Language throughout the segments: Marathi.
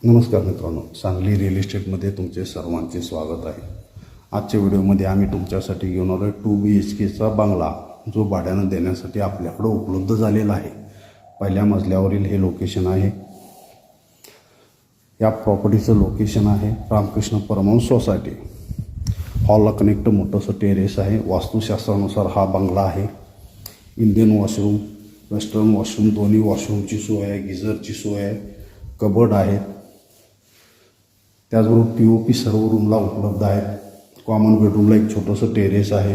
नमस्कार मित्रांनो, सांगली रिअल इस्टेटमध्ये तुमचे सर्वांचे स्वागत आहे। आजच्या व्हिडिओमध्ये आम्ही तुमच्यासाठी घेऊन आलो 2 BHKचा बंगला, जो भाड्यानं देण्यासाठी आपल्याकडे उपलब्ध झालेला आहे। पहिल्या मजल्यावरील हे लोकेशन आहे। या प्रॉपर्टीचं लोकेशन आहे रामकृष्ण परमहंस सोसायटी। हॉलला कनेक्ट मोठंसं टेरेस आहे। वास्तुशास्त्रानुसार हा बंगला आहे। इंडियन वॉशरूम, वेस्टर्न वॉशरूम, दोन्ही वॉशरूमची सोय आहे, गिझरची सोय आहे, कबर्ड आहे। त्याचबरोबर POP सर्व रूमला उपलब्ध आहे। कॉमन बेडरूमला एक छोटंसं टेरेस आहे।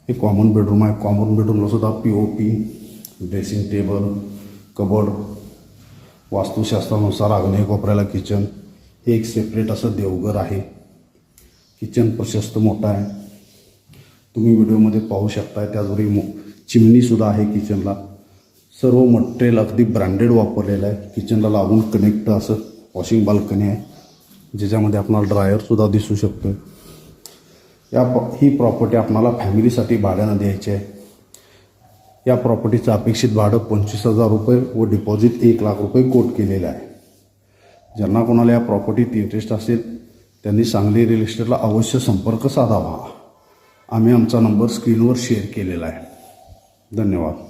हे कॉमन बेडरूम आहे। कॉमन बेडरूमला सुद्धा POP, ड्रेसिंग टेबल, कबर्ड, वास्तुशास्त्रानुसार आग्नेय कोपऱ्याला किचन, हे एक सेपरेट असं देवघर आहे। किचन प्रशस्त मोठा आहे, तुम्ही व्हिडिओमध्ये पाहू शकता। त्याचबरोबर चिमणीसुद्धा आहे किचनला। सर्व मटेरियल अगदी ब्रँडेड वापरलेलं आहे। किचनला लागून कनेक्ट असं वॉशिंग बाल्कनी आहे, ज्याच्यामध्ये आपल्याला ड्रायरसुद्धा दिसू शकतो। ही प्रॉपर्टी आपल्याला फॅमिलीसाठी भाड्यानं द्यायची आहे। या प्रॉपर्टीचं अपेक्षित भाडं 25,000 रुपये व डिपॉझिट 1 लाख रुपये कोट केलेलं आहे। ज्यांना कोणाला या प्रॉपर्टीत इंटरेस्ट असेल त्यांनी सांगली रिअल इस्टेटला अवश्य संपर्क साधावा। आम्ही आमचा नंबर स्क्रीनवर शेअर केलेला आहे। धन्यवाद।